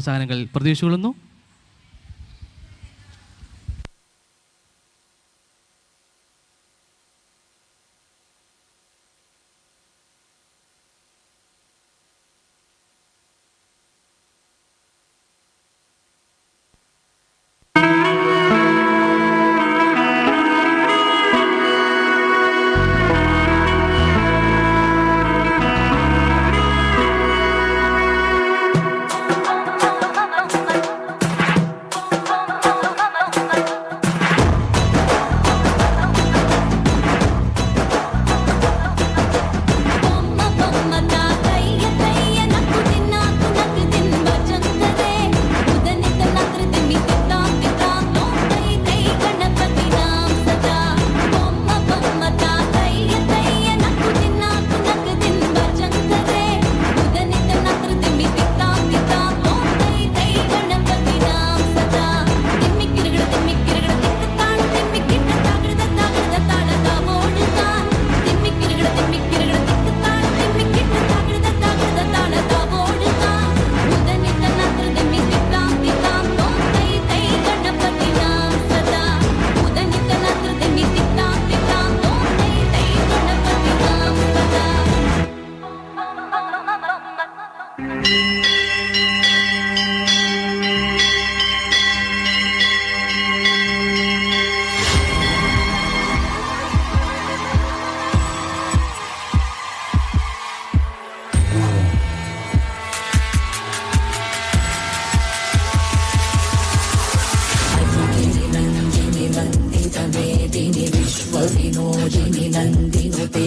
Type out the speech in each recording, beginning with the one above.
പ്രോത്സാഹനങ്ങൾ പ്രതീക്ഷിക്കുന്നു. विनोदिनि नन्दिनुते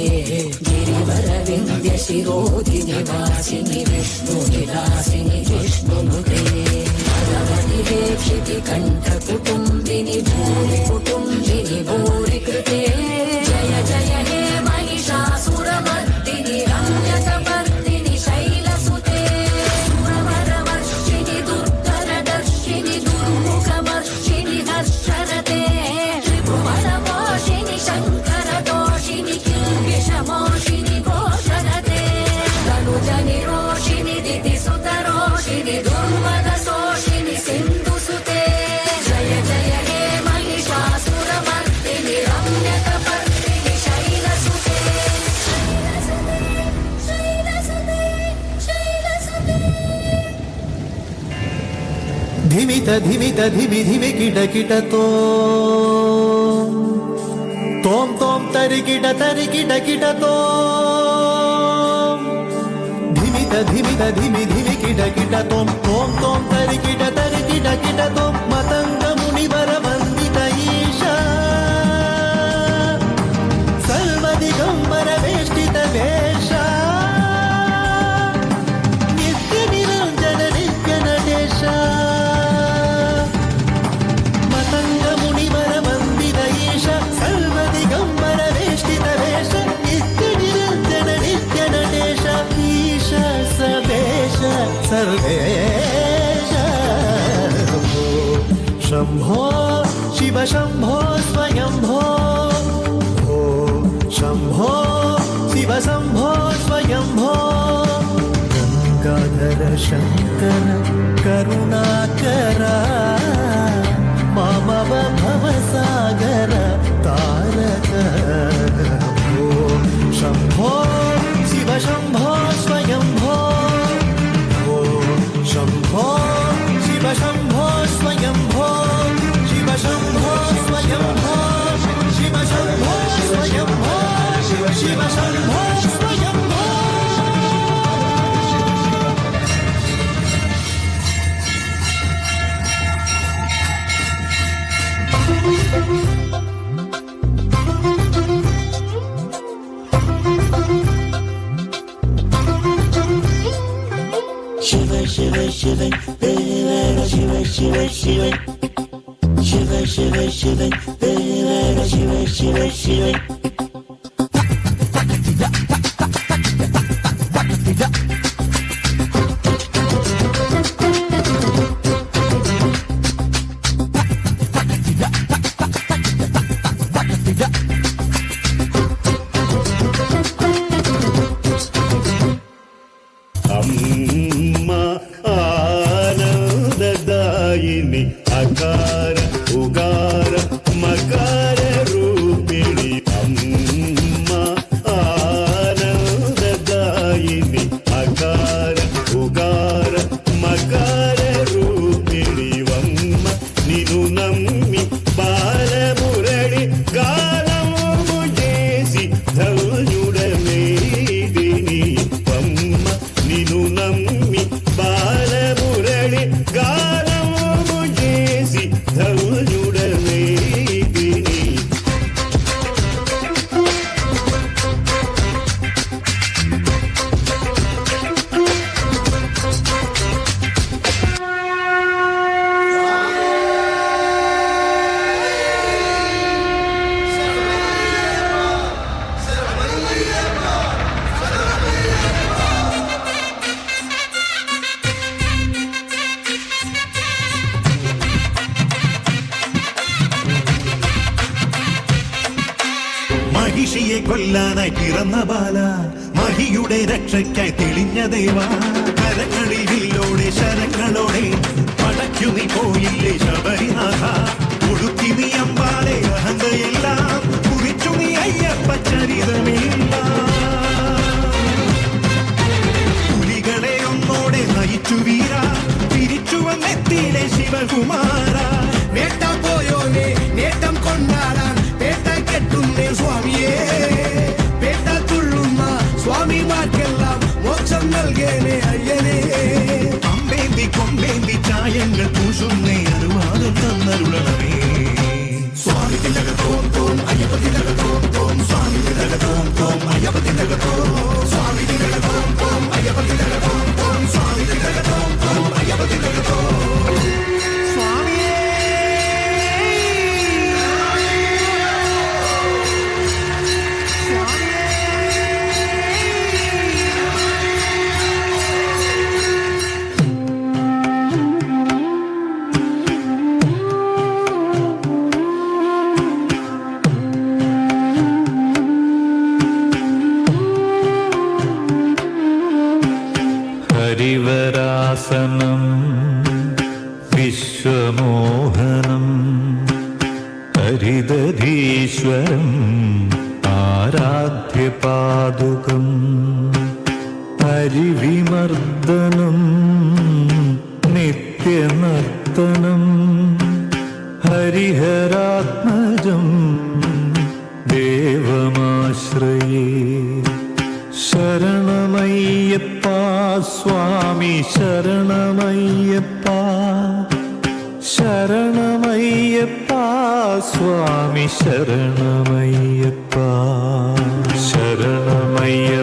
गिरिवरविन्द्य शिरोधिनि वासिनि विष्णुविलासिनि विष्णुनुते भगवति वेक्षिति कण्ठकुटुम्बिनि भूरि कुटुम्बिनि भूरि कृते जय जय हे महिषासुरमर्दिनि रम्यकपर्दिनि शैलसुते सुरवरवर्षिणि दुर्धरदर्शिनि दुर्मुखवर्षिणि हर्षरते त्रिभुवनवासिनि शङ्करदोषिनि किल्बिषमोषिनि घोषरते तनुजनिरोषिनि दितिसुतरोषिनि दुर्मदशोषिनि सिन्धुसुते जय जय हे महिषासुरमर्दिनि रम्यकपर्दिनि शैलसुते शैलसुते शैलसुते धिमित धिमित धिमि धिमि किट किटतो तोम तोम तरि किट किटतो धिमित धिमित धिमि धिमि किट किटतोम तोम तोम तरि किट किटतो मतंग मुनिवर वंदित ईशा सर्वदिगंबर वेष्टित वेशा नित्य निरंजन नित्य नटेशा मतंग मुनिवर वंदित ईशा सर्वदिगंबर वेष्टित वेश नित्य निरंजन नित्य नटेश ईशा सर्वेश सर्वेश शंभो शिव शंभो स्वयंभो हो शंभो शिव शंभो स्वयंभो गंगाधर शंकर करुणाकर मामव भवसागर तारक हो शंभो शिव शंभो स्वयंभो हो शंभो शिव शंभो स्वयंभो शिव शंभो स्वयंभो शिव शंभो स्वयंभो शिव शिव शंभो स्वयंभो शिव शिव शिव देव शिव शिव शिव शिव शिव शिव देव शिव शिव शिव अम्मा आनंद ದಾಯಿನಿ ಅಕಾರ ಉಗಾರ ಮಕಾರ ರೂಪಿಣಿ ಅಮ್ಮ ಆನಂದದಾಯಿನಿ ಅಕಾರ ಉಗಾರ ಮಕಾರ ರೂಪಿಣಿವಮ್ಮ ನೀನು ನಮ್ಮಿ ಬಾಲಮುರಳಿ ಗಾನವು ಜೇಸಿ ಧನ್ಯುಡಮೇದಿನಿ ಅಮ್ಮ ನೀನು ನಮ್ಮಿ ಬಾಲಮುರಳಿ ಗಾನವು ಜೇಸಿ ಧನ್ಯುಡಮೇದಿನಿ മഹിഷിയെ കൊല്ലാനായി പിറന്ന ബാല മഹിയുടെ രക്ഷയ്ക്കായി തെളിഞ്ഞ ദേവ കരങ്ങളിൽ വില്ലോടെ ശരങ്ങളോടെ പടയ്ക്കു നീ പോയില്ലേ ശബരിനാഥ കൊടുത്തി നീ അമ്പാലെ അഹന്തയെല്ലാം കുറിച്ചു നീ അയ്യപ്പ ചരിതമില്ല പുലികളെ ഒന്നോടെ നയിച്ചു വീര തിരിച്ചു വന്നെത്തിയിലെ ശിവകുമാര നേട്ട പോയോനെ നേട്ടം കൊണ്ടാടാൻ പേട്ട കെട്ടുന്നേ സ്വാമിയേ പേട്ട തുള്ളുന്ന സ്വാമിമാർക്കെല്ലാം മോക്ഷം നൽകേനെ അയ്യനേ അമ്പേന്തി കൊമ്പേന്തി ചായങ്ങൾ പൂശുന്നേ അനുവാദം തന്നരുളണമേ സ്വാമി തിലകത്തോം തോം അയ്യപ്പ തിലകത്തോം തോം സ്വാമി തിലകത്തോം തോം അയ്യപ്പ തിലകത്തോം സ്വാമി തിലകത്തോം തോം അയ്യപ്പ തിലകത്തോം തോം സ്വാമി തിലകത്തോം തോം അയ്യപ്പ തിലകത്തോം സ്വാമിയേ ഹരിവരാസനം വിശ്വമോഹനം ഹരിദധീശ്വരം ആരാധ്യപാദുകം ഹരിവിമർദ്ദനം നിത്യനർത്തനം ഹരിഹരാത്മജം ദേവമാശ്രയേ ശരണമയ്യപ്പ സ്വാമി ശരണമയ്യപ്പ ശരണമയ്യപ്പ സ്വാമി ശരണമയ്യപ്പ ശരണമയ്യപ്പ